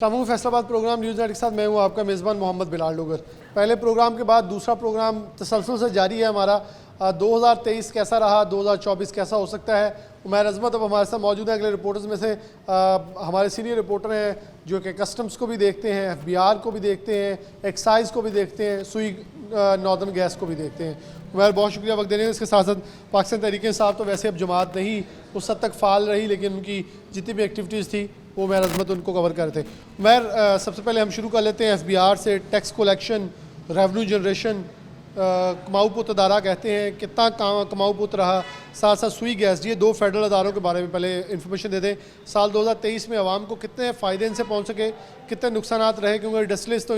तमाम Faisalabad programme news net के साथ मैं हूं आपका मेज़बान मोहम्मद बिलाल डोगर। पहले प्रोग्राम के बाद दूसरा प्रोग्राम तसलसल से जारी है हमारा। 2023 कैसा रहा, 2024 कैसा हो सकता है। उमैर अजमत अब हमारे साथ मौजूद हैं। अगले रिपोर्टर्स में से हमारे सीनियर रिपोर्टर हैं जो कि कस्टम्स को भी देखते हैं, FBR को भी देखते हैं, एक्साइज को भी देखते हैं, सुई नॉर्दर्न गैस को भी देखते हैं। उमैर बहुत शुक्रिया वक्त देने। इसके साथ साथ पाकिस्तान तहरीक इंसाफ तो वैसे अब जमात नहीं उस हद तक फ़ाल रही, लेकिन उनकी जितनी भी एक्टिविटीज़ थी वो उमैर अजमत उनको कवर कर थे। उमैर सबसे पहले हम शुरू कर लेते हैं FBR से। टैक्स कलेक्शन, रेवेन्यू जनरेशन, कमाऊ पुत अदारा कहते हैं, कितना कमाऊ पुत रहा, साथ साथ सुई गैस, ये दो फेडरल अदारों के बारे में पहले इन्फॉर्मेशन दे दें। साल 2023 में आवाम को कितने फ़ायदे इनसे पहुँच सके, कितने नुकसानात रहे, क्योंकि इंडस्ट्रियलिस्ट तो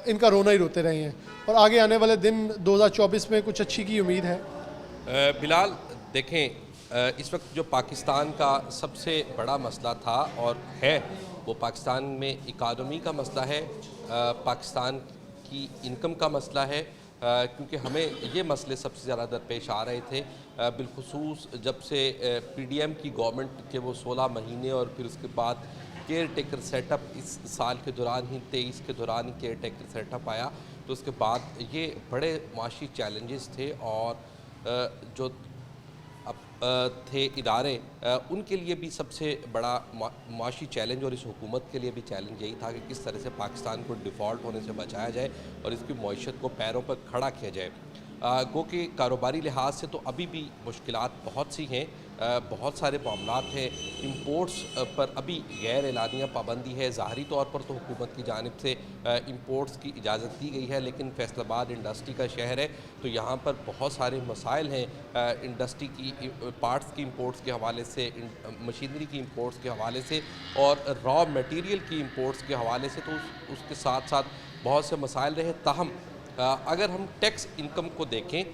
इनका रोना ही रोते रहे हैं, और आगे आने वाले दिन 2024 में कुछ अच्छी की उम्मीद है। बिलाल देखें, इस वक्त जो पाकिस्तान का सबसे बड़ा मसला था और है वो पाकिस्तान में इकानमी का मसला है, पाकिस्तान की इनकम का मसला है, क्योंकि हमें ये मसले सबसे ज़्यादा दरपेश आ रहे थे बिलखुसूस जब से PDM की गवर्नमेंट के वो 16 महीने और फिर उसके बाद केयर टेकर सेटअप इस साल के दौरान ही 23 के दौरान ही केयर टेकर सेटअप आया, तो उसके बाद ये बड़े माशी चैलेंजेस थे और जो थे इदारे, उनके लिए भी सबसे बड़ा माशी चैलेंज और इस हुकूमत के लिए भी चैलेंज यही था कि किस तरह से पाकिस्तान को डिफ़ॉल्ट होने से बचाया जाए और इसकी मईशत को पैरों पर खड़ा किया जाए। गो कि कारोबारी लिहाज से तो अभी भी मुश्किलात बहुत सी हैं, बहुत सारे मामलात हैं। इंपोर्ट्स पर अभी गैर एलानिया पाबंदी है। ज़ाहरी तौर पर तो हुकूमत की जानिब से इंपोर्ट्स की इजाज़त दी गई है, लेकिन फैसलाबाद इंडस्ट्री का शहर है तो यहाँ पर बहुत सारे मसाइल हैं इंडस्ट्री की पार्ट्स की इंपोर्ट्स के हवाले से, मशीनरी की इंपोर्ट्स के हवाले से और रॉ मटेरियल की इंपोर्ट्स के हवाले से, तो उसके साथ साथ बहुत से मसाइल रहे। ताहम अगर हम टैक्स इनकम को देखें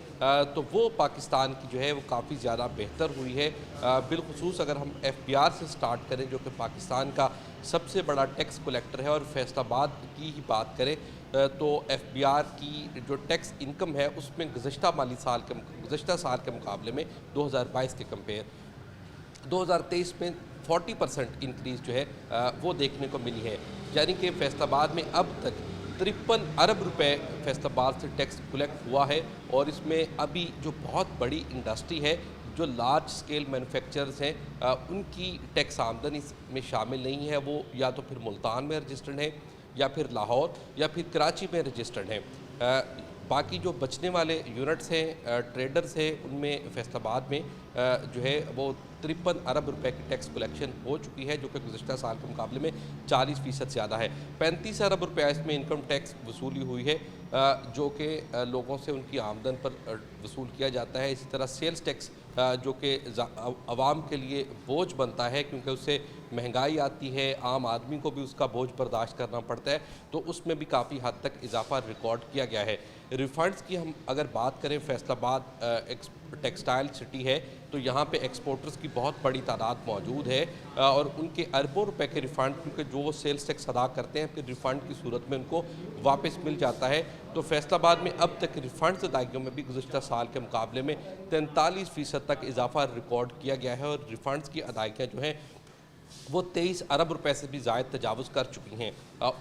तो वो पाकिस्तान की जो है वो काफ़ी ज़्यादा बेहतर हुई है। बिलखुसूस अगर हम FBR से स्टार्ट करें जो कि पाकिस्तान का सबसे बड़ा टैक्स कलेक्टर है, और फैसलाबाद की ही बात करें तो FBR की जो टैक्स इनकम है उसमें गुज़श्ता साल के मुकाबले में 2022 के कंपेयर 2023 में 40% इंक्रीज़ जो है वो देखने को मिली है। यानी कि फैसलाबाद में अब तक 53 अरब रुपए फैसलाबाद से टैक्स कलेक्ट हुआ है, और इसमें अभी जो बहुत बड़ी इंडस्ट्री है, जो लार्ज स्केल मैन्युफैक्चरर्स हैं, उनकी टैक्स आमदनी में शामिल नहीं है। वो या तो फिर मुल्तान में रजिस्टर्ड है, या फिर लाहौर, या फिर कराची में रजिस्टर्ड हैं। बाकी जो बचने वाले यूनिट्स हैं, ट्रेडर्स हैं, उनमें फैसलाबाद में जो है वो 53 अरब रुपए की टैक्स कलेक्शन हो चुकी है, जो कि गुज़श्ता साल के मुकाबले में 40% ज़्यादा है। 35 अरब रुपये इसमें इनकम टैक्स वसूली हुई है, जो कि लोगों से उनकी आमदन पर वसूल किया जाता है। इसी तरह सेल्स टैक्स जो कि आवाम के लिए बोझ बनता है, क्योंकि उससे महंगाई आती है, आम आदमी को भी उसका बोझ बर्दाश्त करना पड़ता है, तो उसमें भी काफ़ी हद तक इजाफा रिकॉर्ड किया गया है। रिफंड्स की हम अगर बात करें, फैसलाबाद टेक्सटाइल सिटी है तो यहाँ पे एक्सपोर्टर्स की बहुत बड़ी तादाद मौजूद है, और उनके अरबों रुपए के रिफ़ंड, क्योंकि जो वो सेल्स टैक्स अदा करते हैं फिर रिफ़ंड की सूरत में उनको वापस मिल जाता है। तो फैसलाबाद में अब तक रिफ़ंड्स अदायगियों में भी गुज़श्ता साल के मुकाबले में 43% तक इजाफा रिकॉर्ड किया गया है, और रिफ़ंड्स की अदायगियाँ जो हैं वो 23 अरब रुपए से भी ज़ायद तजावुज़ कर चुकी हैं।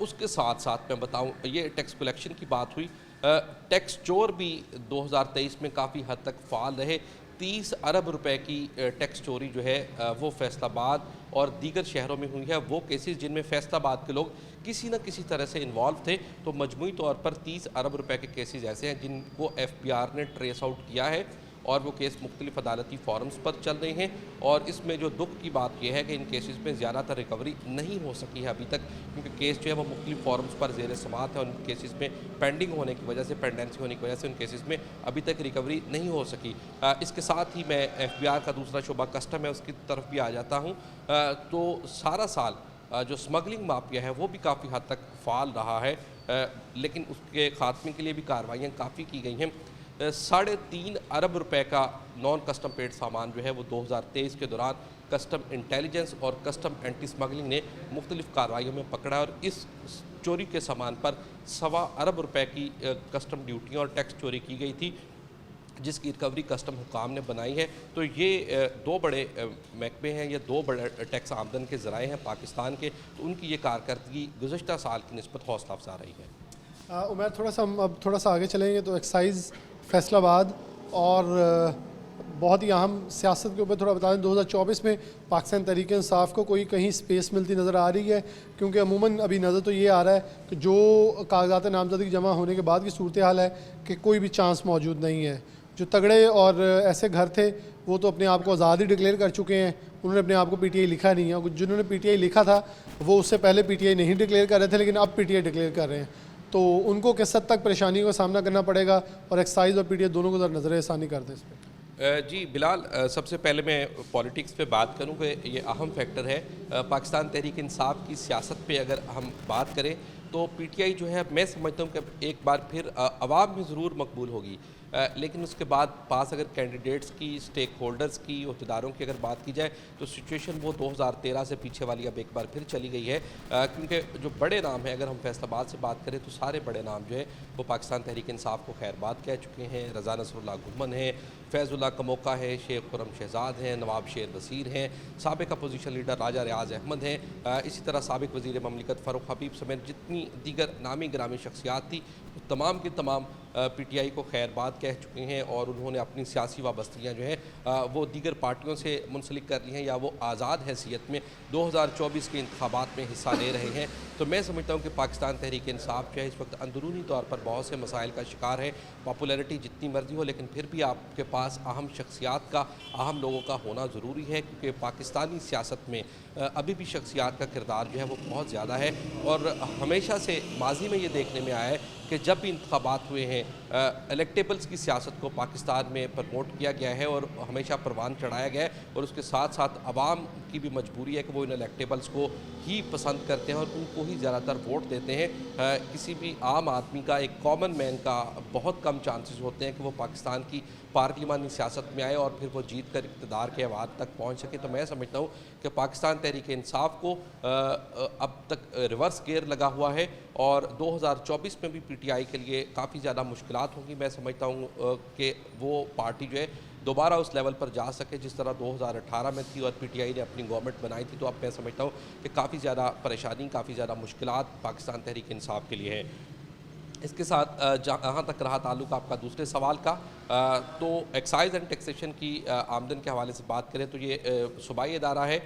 उसके साथ साथ मैं बताऊँ, ये टैक्स कलेक्शन की बात हुई, टैक्स चोर भी 2023 में काफ़ी हद तक फ़ाल रहे। 30 अरब रुपए की टैक्स चोरी जो है वो फैसलाबाद और दीगर शहरों में हुई है। वो केसेस जिनमें फैसलाबाद के लोग किसी न किसी तरह से इन्वॉल्व थे, तो मजमूई तौर पर 30 अरब रुपए के केसेस ऐसे हैं जिनको FBR ने ट्रेस आउट किया है, और वो केस मुख्तलिफ अदालती फॉरम्स पर चल रहे हैं। और इसमें जो दुख की बात यह है कि इन केसेस में ज़्यादातर रिकवरी नहीं हो सकी है अभी तक, क्योंकि केस जो है वो मुख्तलिफ फॉरम्स पर ज़ेर समात है, और उन केसेस में पेंडिंग होने की वजह से, पेंडेंसी होने की वजह से उन केसेस में अभी तक रिकवरी नहीं हो सकी। इसके साथ ही मैं FBR का दूसरा शुबा कस्टम है उसकी तरफ भी आ जाता हूँ। तो सारा साल जो स्मगलिंग माफिया है वो भी काफ़ी हद तक फ़ाल रहा है, लेकिन उसके खात्मे के लिए भी कार्रवाइयाँ काफ़ी की गई हैं। 3.5 अरब रुपए का नॉन कस्टम पेड सामान जो है वो 2023 के दौरान कस्टम इंटेलिजेंस और कस्टम एंटी स्मगलिंग ने मुख्तलिफ कार्रवाइयों में पकड़ा, और इस चोरी के सामान पर 1.25 अरब रुपए की कस्टम ड्यूटियाँ और टैक्स चोरी की गई थी। जिसकी रिकवरी कस्टम हुकाम ने बनाई है। तो ये दो बड़े महकमे हैं या दो बड़े टैक्स आमदन के ज़राए हैं पाकिस्तान के, तो उनकी ये कारकर्दगी गुज़श्ता साल की निस्बत हौसला अफजा रही है। उमर, थोड़ा सा हम अब थोड़ा सा आगे चलेंगे तो एक्साइज़ फैसलाबाद और बहुत ही अहम सियासत के ऊपर थोड़ा बता दें। 2024 में पाकिस्तान तहरीक इंसाफ को कोई कहीं स्पेस मिलती नज़र आ रही है? क्योंकि अमूमन अभी नज़र तो ये आ रहा है कि जो कागजात नामजदगी जमा होने के बाद की सूरत हाल है कि कोई भी चांस मौजूद नहीं है। जो तगड़े और ऐसे घर थे वो तो अपने आप को आज़ाद ही डिक्लेयर कर चुके हैं, उन्होंने अपने आप को पीटीआई लिखा नहीं है। जिन्होंने पीटीआई लिखा था वो उससे पहले पीटीआई नहीं डिक्लेयर कर रहे थे, लेकिन अब पीटीआई डिक्लेयर कर रहे हैं। तो उनको किस हद तक परेशानियों का सामना करना पड़ेगा, और एक्साइज़ और पीटीआई दोनों को नज़र आसानी कर दें इस पर? जी बिलाल, सबसे पहले मैं पॉलिटिक्स पे बात करूं कि ये अहम फैक्टर है। पाकिस्तान तहरीक इंसाफ की सियासत पे अगर हम बात करें तो पीटीआई जो है, मैं समझता हूं कि एक बार फिर अवाम में ज़रूर मकबूल होगी, लेकिन उसके बाद पास अगर कैंडिडेट्स की, स्टेक होल्डर्स की, अहदेदारों की अगर बात की जाए तो सिचुएशन वो 2013 से पीछे वाली अब एक बार फिर चली गई है। क्योंकि जो बड़े नाम हैं, अगर हम फैसलाबाद से बात करें तो सारे बड़े नाम जो है वो पाकिस्तान तहरीक इंसाफ को खैरबाद कह चुके हैं। रज़ा नसरुल्लाह गुलमन है, फैज़ुल्लाह कमोका है, शेख खुरम शहजाद हैं, नवाब शेर वसीर हैं, साबिक अपोजिशन लीडर राजा रियाज अहमद हैं, इसी तरह साबिक वज़ीर ममलिकत फ़ारूक हबीब समेत जितनी दीगर नामी गिरामी शख्सियात थी तमाम के तमाम पीटीआई को खैरबाद कह चुके हैं, और उन्होंने अपनी सियासी वाबस्तियाँ जो हैं वो दीगर पार्टियों से मुंसलिक कर ली हैं या वो आज़ाद हैसियत में 2024 के इंतखाबात में हिस्सा ले रहे हैं। तो मैं समझता हूँ कि पाकिस्तान तहरीक इंसाफ जो है इस वक्त अंदरूनी तौर पर बहुत से मसाइल का शिकार है। पॉपुलैरिटी जितनी मर्जी हो, लेकिन फिर भी आपके पास अहम शख्सियात का, अहम लोगों का होना ज़रूरी है, क्योंकि पाकिस्तानी सियासत में अभी भी शख्सियात का किरदार जो है वो बहुत ज़्यादा है। और हमेशा से माजी में ये देखने में आया है कि जब भी इंतखाबात हुए हैं इलेक्टेबल्स की सियासत को पाकिस्तान में प्रमोट किया गया है और हमेशा परवान चढ़ाया गया है, और उसके साथ साथ अवाम की भी मजबूरी है कि वो इन इलेक्टेबल्स को ही पसंद करते हैं और उनको ही ज़्यादातर वोट देते हैं। किसी भी आम आदमी का, एक कॉमन मैन का बहुत कम चांसेस होते हैं कि वो पाकिस्तान की पार्लिमानी सियासत में आए और फिर वो जीत कर इक़्तिदार के अवाद तक पहुँच सके। तो मैं समझता हूँ कि पाकिस्तान तहरीक इंसाफ को अब तक रिवर्स गियर लगा हुआ है, और 2024 में भी पीटीआई के लिए काफ़ी ज़्यादा मुश्किलात होंगी। मैं समझता हूँ कि वो पार्टी जो है दोबारा उस लेवल पर जा सके जिस तरह 2018 में थी और पीटीआई ने अपनी गवर्नमेंट बनाई थी। तो अब मैं समझता हूँ कि काफ़ी ज़्यादा परेशानी, काफ़ी ज़्यादा मुश्किलात पाकिस्तान तहरीक इंसाफ के लिए है। इसके साथ जहाँ तक रहा ताल्लुक़ आपका दूसरे सवाल का, तो एक्साइज़ एंड टैक्सेशन की आमदन के हवाले से बात करें तो ये सूबाई इदारा है।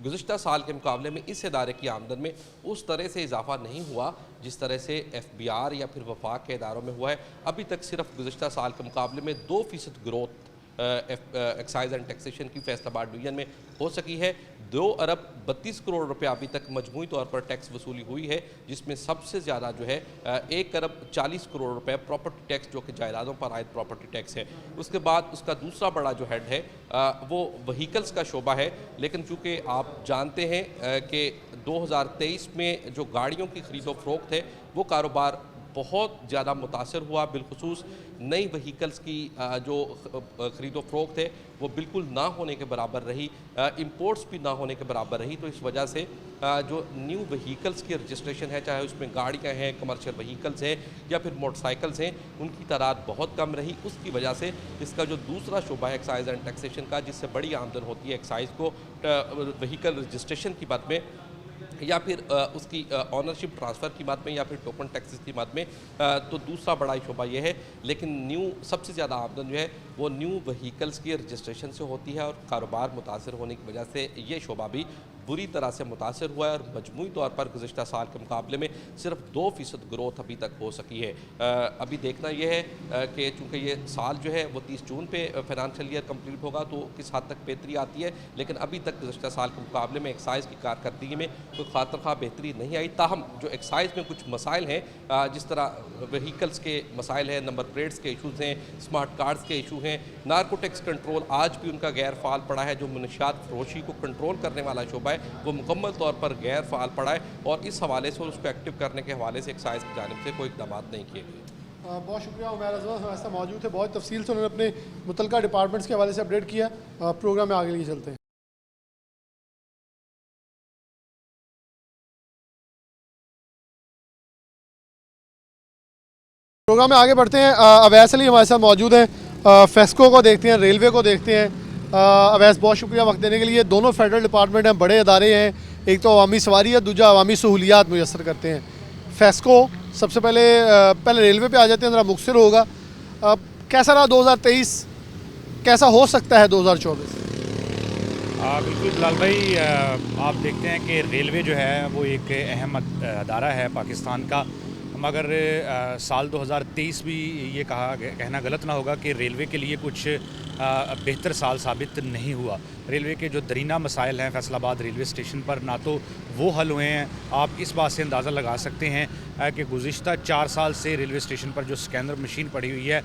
गुज़श्ता साल के मुकाबले में इस इदारे की आमदन में उस तरह से इजाफा नहीं हुआ जिस तरह से FBR या फिर वफाक के इदारों में हुआ है। अभी तक सिर्फ गुज़श्ता साल के मुकाबले में 2% ग्रोथ एक्साइज़ एंड टैक्सेशन की फैसलाबाद डिवीज़न में हो सकी है। 2 अरब 32 करोड़ रुपए अभी तक मजमूई तौर पर टैक्स वसूली हुई है, जिसमें सबसे ज़्यादा जो है 1 अरब 40 करोड़ रुपए प्रॉपर्टी टैक्स, जो कि जायदादों पर आयद प्रॉपर्टी टैक्स है। उसके बाद उसका दूसरा बड़ा जो हेड है वो वहीकल्स का शोबा है। लेकिन चूँकि आप जानते हैं कि 2023 में जो गाड़ियों की खरीदो फरोख्त है वो कारोबार बहुत ज़्यादा मुतासर हुआ, बिलखुसूस नई वहीकल्स की जो ख़रीदो फरोख्त है वो बिल्कुल ना होने के बराबर रही, इंपोर्ट्स भी ना होने के बराबर रही। तो इस वजह से जो न्यू वहीकल्स की रजिस्ट्रेशन है, चाहे उसमें गाड़ियाँ हैं, कमर्शियल वहीकल्स हैं या फिर मोटरसाइकिल्स हैं, उनकी तादाद बहुत कम रही। उसकी वजह से इसका जो दूसरा शोबा है एक्साइज़ एंड टैक्सेशन का, जिससे बड़ी आमदन होती है एक्साइज़ को वहीकल रजिस्ट्रेशन की बात में या फिर उसकी ऑनरशिप ट्रांसफ़र की बात में या फिर टोकन टैक्सेस की बात में, तो दूसरा बड़ा शोबा ये है। लेकिन सबसे ज़्यादा आमदन जो है वो न्यू वहीकल्स की रजिस्ट्रेशन से होती है, और कारोबार मुतासर होने की वजह से ये शोबा भी बुरी तरह से मुतासर हुआ है, और मजमूई तौर पर गुज़श्ता साल के मुकाबले में सिर्फ 2% ग्रोथ अभी तक हो सकी है। अभी देखना यह है कि चूँकि ये साल जो है वो 30 जून पे फाइनेंशियल ईयर कंप्लीट होगा तो किस हद तक बेहतरी आती है, लेकिन अभी तक गुज़श्ता साल के मुकाबले में एक्साइज़ की कारकर्दगी में कोई खातर खा बेहतरी नहीं आई। ताहम जो एक्साइज़ में कुछ मसाइल हैं, जिस तरह वहीकल्स के मसाइल हैं, नंबर प्लेट्स के इशूज़ हैं, स्मार्ट कार्ड्स के इशू हैं, नारकोटिक्स कंट्रोल आज भी उनका गैर फ़ाल पड़ा है। जो मनशियात फरोशी को कंट्रोल करने वाला शोबा है वो मुकम्मल तौर पर गैर फ़ाल पड़ा है, और इस हवाले से और उसको एक्टिव करने के हवाले से एक्साइज़ की जानिब से कोई इक़दाम नहीं किए गए। बहुत शुक्रिया उमैर अज़मत हमारे साथ मौजूद है, बहुत तफसील से उन्होंने अपने मुतल्लिका डिपार्टमेंट्स के हवाले से अपडेट किया। प्रोग्राम में आगे लिए चलते हैं। प्रोग्राम में आगे बढ़ते हैं। अवैस अली हमारे साथ मौजूद हैं, फेस्को को देखते हैं, रेलवे को देखते हैं। अवैस, बहुत शुक्रिया वक्त देने के लिए। दोनों फेडरल डिपार्टमेंट हैं, बड़े अदारे हैं, एक तो अवामी सवारी है, दूसरा अवामी सहूलियात मुयसर करते हैं। फेस्को सबसे पहले रेलवे पे आ जाते हैं, ज़रा मुख्तर होगा। कैसा रहा 2023, कैसा हो सकता है 2024? बिल्कुल बिलाल भाई, आप देखते हैं कि रेलवे जो है वो एक अहम अदारा है पाकिस्तान का, मगर साल 2023 भी ये कहना गलत ना होगा कि रेलवे के लिए कुछ बेहतर साल साबित नहीं हुआ। रेलवे के जो दरीना मसाइल हैं फैसलाबाद रेलवे स्टेशन पर, ना तो वो हल हुए हैं। आप इस बात से अंदाज़ा लगा सकते हैं कि गुज़िश्ता 4 साल से रेलवे स्टेशन पर जो स्कैनर मशीन पड़ी हुई है,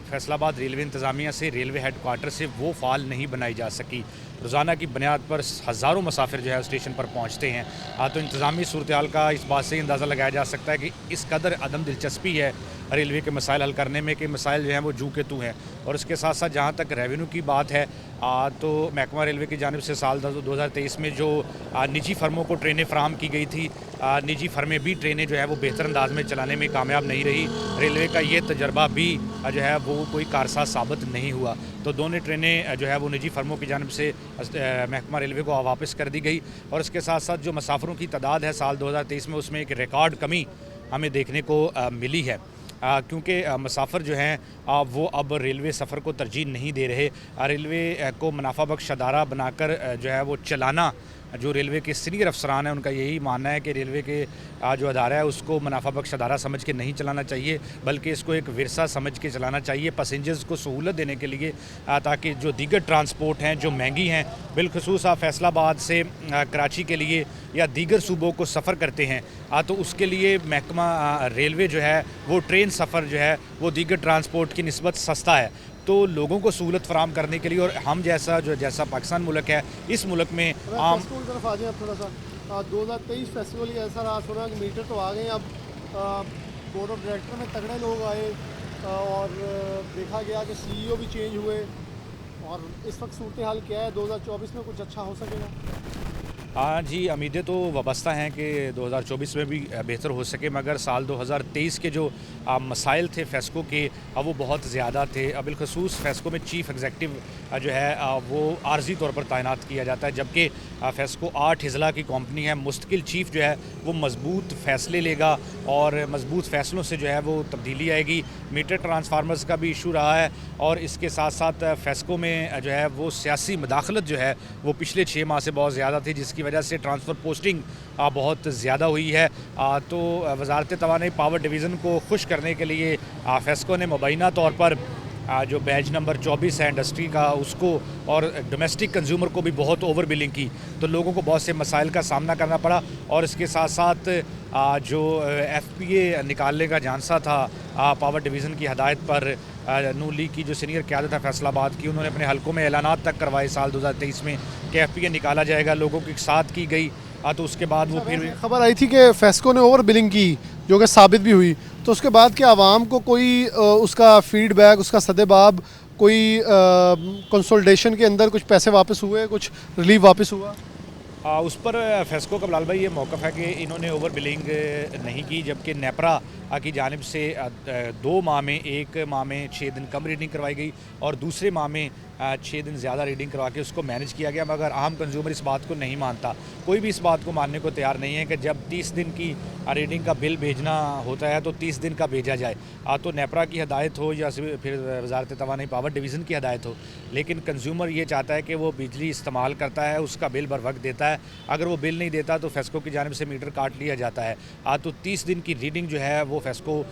फैसलाबाद रेलवे इंतज़ामिया से, रेलवे हेडक्वार्टर से वो फ़ाल नहीं बनाई जा सकी। रोज़ाना की बुनियाद पर हज़ारों मुसाफिर जो है स्टेशन पर पहुंचते हैं। तो इंतज़ामी सूरत हाल का इस बात से ही अंदाज़ा लगाया जा सकता है कि इस कदर अदम दिलचस्पी है रेलवे के मसाइल हल करने में कि मसाइल जो हैं वो जू के तू हैं। और इसके साथ साथ जहाँ तक रेवेन्यू की बात है, तो महकमा रेलवे की जानिब से साल 2023 में जो निजी फर्मों को ट्रेनें फ़राहम की गई थी, निजी फर्में भी ट्रेनें जो है वो बेहतर अंदाज में चलाने में कामयाब नहीं रही। रेलवे का ये तजर्बा भी जो है वो कोई कारसाज साबित नहीं हुआ। तो दोनों ट्रेनें जो है वो निजी फर्मों की जानिब से महकमा रेलवे को वापस कर दी गई। और इसके साथ साथ जो मुसाफिरों की तादाद है साल 2023 में, उसमें एक रिकॉर्ड कमी हमें देखने को मिली है, क्योंकि मुसाफिर जो हैं वो अब रेलवे सफ़र को तरजीह नहीं दे रहे। रेलवे को मुनाफा बख्श अदारा बनाकर जो है वो चलाना, जो रेलवे के सीनियर अफसरान हैं उनका यही मानना है कि रेलवे के जो अदारा है उसको मुनाफा बख्श अदारा समझ के नहीं चलाना चाहिए, बल्कि इसको एक विरसा समझ के चलाना चाहिए पैसेंजर्स को सहूलत देने के लिए, ताकि जो दीगर ट्रांसपोर्ट हैं जो महंगी हैं, बिलखसूस फैसलाबाद से कराची के लिए या दीगर सूबों को सफ़र करते हैं, तो उसके लिए महकमा रेलवे जो है वो ट्रेन सफ़र जो है वो दीगर ट्रांसपोर्ट की निस्बत सस्ता है। तो लोगों को सहूलत फराम करने के लिए, और हम जैसा पाकिस्तान मुल्क है, इस मुल्क में आम फेस्टिवल की तरफ आ जाए अब थोड़ा सा। 2023 फेस्टिवल ही ऐसा रहा, सुना कि मीटर तो आ गए। अब बोर्ड ऑफ डायरेक्टर में तगड़े लोग आए और देखा गया कि सीईओ भी चेंज हुए। और इस वक्त सूरत हाल क्या है, 2024 में कुछ अच्छा हो सकेगा? हाँ जी, उम्मीदें तो वाबस्ता हैं कि 2024 में भी बेहतर हो सके, मगर साल 2023 के जो मसाइल थे फेस्को के, वो बहुत ज़्यादा थे। बिलखसूस फेस्को में चीफ़ एग्जेक्टिव जो है वो आर्जी तौर पर तैनात किया जाता है, जबकि फेस्को 8 हिजला की कंपनी है। मुस्तकिल चीफ़ जो है वो मजबूत फ़ैसले लेगा और मजबूत फ़ैसलों से जो है वो तब्दीली आएगी। मीटर ट्रांसफार्मर्स का भी इशू रहा है, और इसके साथ साथ फेस्को में जो है वो सियासी मदाखलत जो है वो पिछले 6 माह से बहुत ज़्यादा थी, जिसकी वजह से ट्रांसफ़र पोस्टिंग बहुत ज़्यादा हुई है। तो वज़ारत तवानाई पावर डिवीज़न को खुश करने के लिए फेस्को ने मुबैना तौर पर जो बैच नंबर 24 है इंडस्ट्री का, उसको और डोमेस्टिक कंज्यूमर को भी बहुत ओवर बिलिंग की, तो लोगों को बहुत से मसाइल का सामना करना पड़ा। और इसके साथ साथ जो FPA निकालने का झांसा था पावर डिवीज़न की हदायत पर, नून लीग की जो सीनियर क़यादत है फैसलाबाद की, उन्होंने अपने हलकों में ऐलानात तक करवाए साल 2023 में कि FPA निकाला जाएगा, लोगों के साथ की गई। तो उसके बाद वो फिर खबर आई थी कि फेस्को ने ओवर बिलिंग की, जो कि साबित भी हुई। तो उसके बाद क्या आवाम को कोई उसका फीडबैक, उसका सदेबाब, कोई कंसोलिडेशन के अंदर कुछ पैसे वापस हुए, कुछ रिलीफ वापस हुआ? उस पर फेस्को का बिलाल भाई ये मौक़िफ़ है कि इन्होंने ओवर बिलिंग नहीं की, जबकि नेपरा की जानिब से 2 माह में, 1 माह में 6 दिन कम रीडिंग करवाई गई और दूसरे माह में 6 दिन ज़्यादा रीडिंग करवा के उसको मैनेज किया गया। मगर आम कंज्यूमर इस बात को नहीं मानता, कोई भी इस बात को मानने को तैयार नहीं है कि जब 30 दिन की रीडिंग का बिल भेजना होता है तो 30 दिन का भेजा जाए। तो नेपरा की हदायत हो या फिर वज़ारत तवानाई पावर डिवीज़न की हदायत हो, लेकिन कंज्यूमर ये चाहता है कि वो बिजली इस्तेमाल करता है, उसका बिल बर वक्त देता है। अगर वो बिल नहीं देता तो फेस्को की जानिब से मीटर काट लिया जाता है। तो 30 दिन की रीडिंग जो है वो फेस्को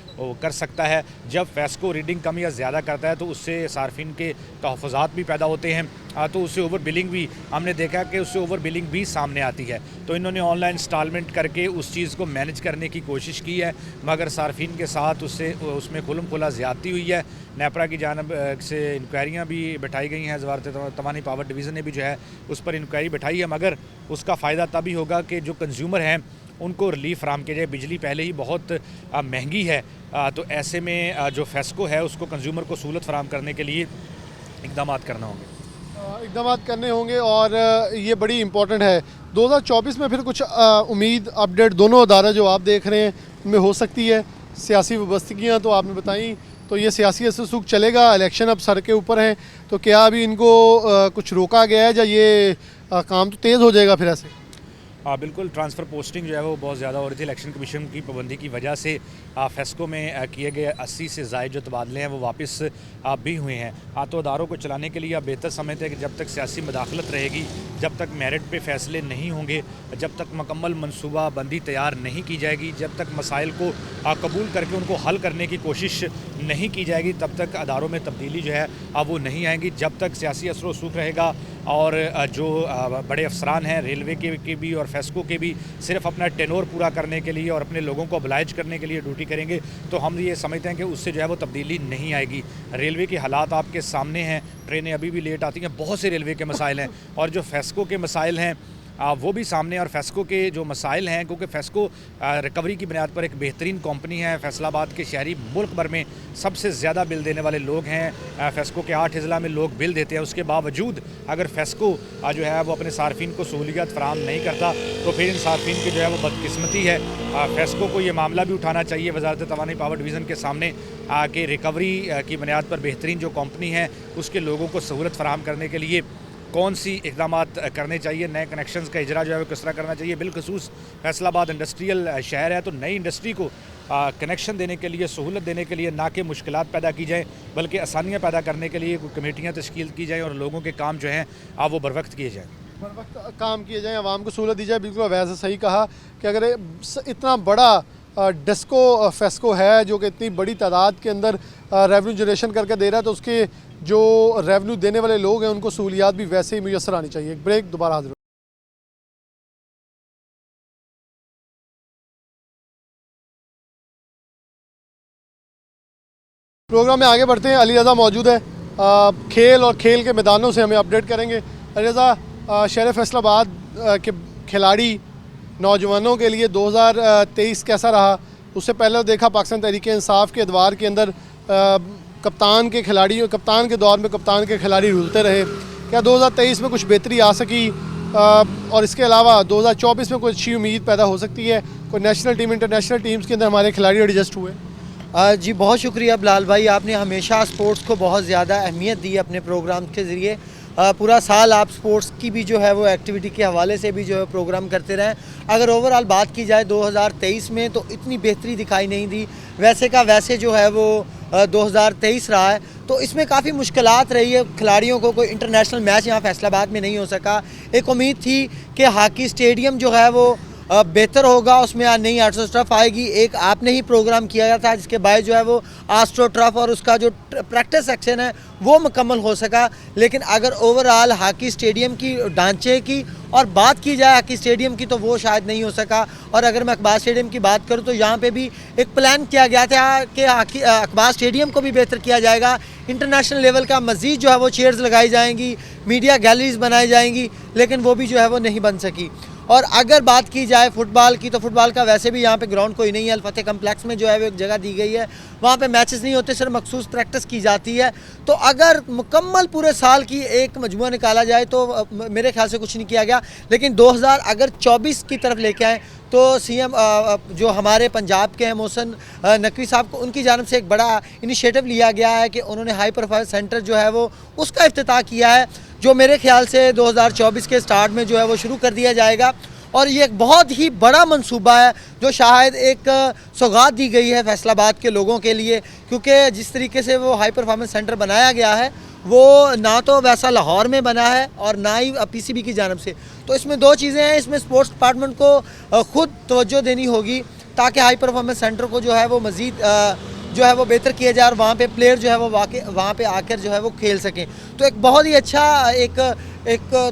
कर सकता है। जब फेस्को रीडिंग कम या ज़्यादा करता है तो उससे सार्फिन के तहफ़्फ़ुज़ात भी पैदा होते हैं, तो उससे ओवर बिलिंग भी हमने देखा कि उससे ओवर बिलिंग भी सामने आती है। तो इन्होंने ऑनलाइन इंस्टॉलमेंट करके उस चीज़ को मैनेज करने की कोशिश की है, मगर सार्फिन के साथ उसमें खुलम खुला ज़्यादती हुई है। नेपरा की जानिब से इंक्वायरियाँ भी बैठाई गई हैं, वज़ारत तवानाई पावर डिवीज़न ने भी जो है उस पर इंक्वायरी बैठाई है, मगर उसका फ़ायदा तभी होगा कि जो कंज्यूमर हैं उनको रिलीफ फराम किया जाए। बिजली पहले ही बहुत महंगी है, तो ऐसे में जो फेस्को है उसको कंज्यूमर को सहूलत फराम करने के लिए इकदाम करना होंगे। इकदाम करने होंगे और ये बड़ी इम्पोर्टेंट है। 2024 में फिर कुछ उम्मीद, अपडेट दोनों अदारे जो आप देख रहे हैं उनमें हो सकती है। सियासी वाबस्तगियाँ तो आपने बताई, तो ये सियासी असरसूख चलेगा, इलेक्शन अब सर के ऊपर हैं, तो क्या अभी इनको कुछ रोका गया है या ये काम तो तेज़ हो जाएगा फिर ऐसे? बिल्कुल, ट्रांसफ़र पोस्टिंग जो है वो बहुत ज़्यादा हो रही थी। इलेक्शन कमीशन की पाबंदी की वजह से फेस्को में किए गए 80 से ज़ायद जो तबादले हैं वो वापस भी हुए हैं। तो अदारों को चलाने के लिए आप बेहतर समझते हैं कि जब तक सियासी मदाखलत रहेगी, जब तक मेरिट पे फ़ैसले नहीं होंगे, जब तक मुकम्मल मनसूबा बंदी तैयार नहीं की जाएगी, जब तक मसाइल को कबूल करके उनको हल करने की कोशिश नहीं की जाएगी, तब तक अदारों में तब्दीली जो है वो नहीं आएगी। जब तक सियासी असर व रसूख रहेगा और जो बड़े अफसरान हैं रेलवे के भी और फेस्को के भी सिर्फ अपना टेनोर पूरा करने के लिए और अपने लोगों को oblige करने के लिए ड्यूटी करेंगे, तो हम ये समझते हैं कि उससे जो है वो तब्दीली नहीं आएगी। रेलवे के हालात आपके सामने हैं, ट्रेनें अभी भी लेट आती हैं, बहुत से रेलवे के मसाइल हैं और जो फेस्को के मसाइल हैं वो भी सामने। और फेस्को के जो मसाइल हैं, क्योंकि फेस्को रिकवरी की बुनियाद पर एक बेहतरीन कंपनी है, फैसलाबाद के शहरी मुल्क भर में सबसे ज़्यादा बिल देने वाले लोग हैं। फेस्को के 8 अजला में लोग बिल देते हैं, उसके बावजूद अगर फेस्को जो है वो अपने सार्फिन को सहूलियत फराम नहीं करता तो फिर इन सार्फिन की जो है वो बदकिस्मती है। फेस्को को ये मामला भी उठाना चाहिए वजारत तवानी पावर डिवीज़न के सामने कि रिकवरी की बुनियाद पर बेहतरीन जो कंपनी है उसके लोगों को सहूलत फराम करने के लिए कौन सी इकदाम करने चाहिए, नए कनेक्शंस का इजरा जो है वो किस तरह करना चाहिए। बिलखसूस फैसलाबाद इंडस्ट्रियल शहर है, तो नई इंडस्ट्री को कनेक्शन देने के लिए, सहूलत देने के लिए ना कि मुश्किलात पैदा की जाएँ बल्कि आसानियाँ पैदा करने के लिए कमेटियाँ तश्कील की जाएँ और लोगों के काम जो हैं वो बर वक्त किए जाएँ, बर वक्त काम किए जाएँ, आवाम को सहूलत दी जाए। बिल्कुल वैसे सही कहा कि अगर इतना बड़ा डिस्को फेस्को है जो कि इतनी बड़ी तादाद के अंदर रेवेन्यू जनरेशन करके दे रहा है, तो उसके जो रेवेन्यू देने वाले लोग हैं उनको सहूलियात भी वैसे ही मुयसर आनी चाहिए। एक ब्रेक, दोबारा हाजिर। प्रोग्राम में आगे बढ़ते हैं। अली रज़ा मौजूद है, खेल और खेल के मैदानों से हमें अपडेट करेंगे। अली रज़ा, शहर फैसलाबाद के खिलाड़ी नौजवानों के लिए 2023 कैसा रहा? उससे पहले देखा पाकिस्तान तहरीक इंसाफ के अदवार के अंदर कप्तान के दौर में कप्तान के खिलाड़ी रुलते रहे। क्या 2023 में कुछ बेहतरी आ सकी? और इसके अलावा 2024 में कोई अच्छी उम्मीद पैदा हो सकती है? कोई नेशनल टीम, इंटरनेशनल टीम्स के अंदर हमारे खिलाड़ी एडजस्ट हुए? जी बहुत शुक्रिया बिलाल भाई, आपने हमेशा स्पोर्ट्स को बहुत ज़्यादा अहमियत दी अपने प्रोग्राम के ज़रिए। पूरा साल आप स्पोर्ट्स की भी जो है वो एक्टिविटी के हवाले से भी जो है प्रोग्राम करते रहें। अगर ओवरऑल बात की जाए 2023 में तो इतनी बेहतरी दिखाई नहीं दी, वैसे का वैसे जो है वो 2023 रहा है। तो इसमें काफ़ी मुश्किलात रही है खिलाड़ियों को, कोई इंटरनेशनल मैच यहाँ फैसलाबाद में नहीं हो सका। एक उम्मीद थी कि हॉकी स्टेडियम जो है वो बेहतर होगा, उसमें नई आर्ट्सो ट्रफ आएगी। एक आपने ही प्रोग्राम किया गया था जिसके बाद जो है वो आस्ट्रो ट्रफ और उसका जो प्रैक्टिस सेक्शन है वो मुकम्मल हो सका। लेकिन अगर ओवरऑल हॉकी स्टेडियम की ढांचे की और बात की जाए हॉकी स्टेडियम की तो वो शायद नहीं हो सका। और अगर मैं अकबार स्टेडियम की बात करूँ तो यहाँ पे भी एक प्लान किया गया था कि अकबार स्टेडियम को भी बेहतर किया जाएगा, इंटरनेशनल लेवल का मज़ीद जो है वो चेयर्स लगाई जाएंगी, मीडिया गैलरीज बनाई जाएंगी, लेकिन वो भी जो है वो नहीं बन सकी। और अगर बात की जाए फुटबॉल की तो फुटबॉल का वैसे भी यहाँ पे ग्राउंड कोई नहीं है। अल-फतेह कम्प्लेक्स में जो है वो एक जगह दी गई है, वहाँ पे मैचेस नहीं होते, सिर्फ मखसूस प्रैक्टिस की जाती है। तो अगर मुकम्मल पूरे साल की एक मजमुआ निकाला जाए तो मेरे ख्याल से कुछ नहीं किया गया। लेकिन 2024 की तरफ लेके आए तो सीएम जो हमारे पंजाब के हैं मोहसिन नकवी साहब को, उनकी जानिब से एक बड़ा इनिशिएटिव लिया गया है कि उन्होंने हाई प्रोफाइल सेंटर जो है वो उसका इफ्तिताह किया है, जो मेरे ख्याल से 2024 के स्टार्ट में जो है वो शुरू कर दिया जाएगा। और ये एक बहुत ही बड़ा मंसूबा है जो शायद एक सौगात दी गई है फैसलाबाद के लोगों के लिए, क्योंकि जिस तरीके से वो हाई परफॉर्मेंस सेंटर बनाया गया है वो ना तो वैसा लाहौर में बना है और ना ही पीसीबी की जानिब से। तो इसमें दो चीज़ें हैं, इसमें स्पोर्ट्स डिपार्टमेंट को ख़ुद तवज्जो देनी होगी ताकि हाई परफॉर्मेंस सेंटर को जो है वो मज़ीद जो है वो बेहतर किया जाए और वहाँ पे प्लेयर जो है वो वहाँ पे आकर जो है वो खेल सकें। तो एक बहुत ही अच्छा एक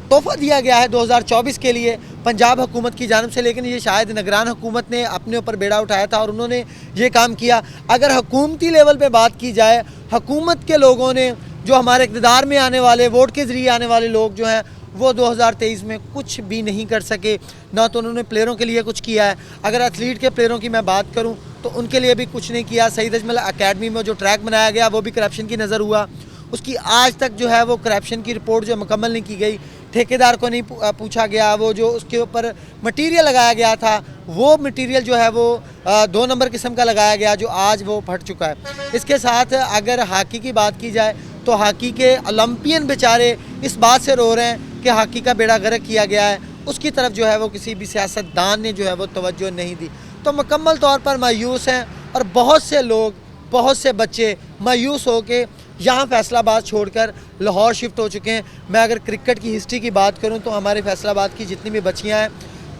तोहफ़ा दिया गया है 2024 के लिए पंजाब हुकूमत की जानिब से। लेकिन ये शायद निगरान हुकूमत ने अपने ऊपर बेड़ा उठाया था और उन्होंने ये काम किया। अगर हुकूमती लेवल पे बात की जाए, हुकूमत के लोगों ने जो हमारे इक़्तिदार में आने वाले, वोट के ज़रिए आने वाले लोग जो हैं वो 2023 में कुछ भी नहीं कर सके, ना तो उन्होंने प्लेयरों के लिए कुछ किया है। अगर एथलीट के प्लेयरों की मैं बात करूं तो उनके लिए भी कुछ नहीं किया। सईद अजमल अकेडमी में जो ट्रैक बनाया गया वो भी करप्शन की नज़र हुआ, उसकी आज तक जो है वो करप्शन की रिपोर्ट जो मुकम्मल नहीं की गई। ठेकेदार को नहीं पूछा गया, वो जो उसके ऊपर मटेरियल लगाया गया था वो मटेरियल जो है वो 2 नंबर किस्म का लगाया गया, जो आज वो फट चुका है। इसके साथ अगर हॉकी की बात की जाए तो हॉकी के ओलंपियन बेचारे इस बात से रो रहे हैं कि हॉकी का बेड़ा गर्क किया गया है, उसकी तरफ जो है वो किसी भी सियासतदान ने जो है वो तवज्जो नहीं दी। तो मुकम्मल तौर पर मायूस हैं और बहुत से लोग, बहुत से बच्चे मायूस हो के यहाँ फैसलाबाद छोड़कर लाहौर शिफ्ट हो चुके हैं। मैं अगर क्रिकेट की हिस्ट्री की बात करूँ तो हमारे फैसलाबाद की जितनी भी बच्चियाँ हैं,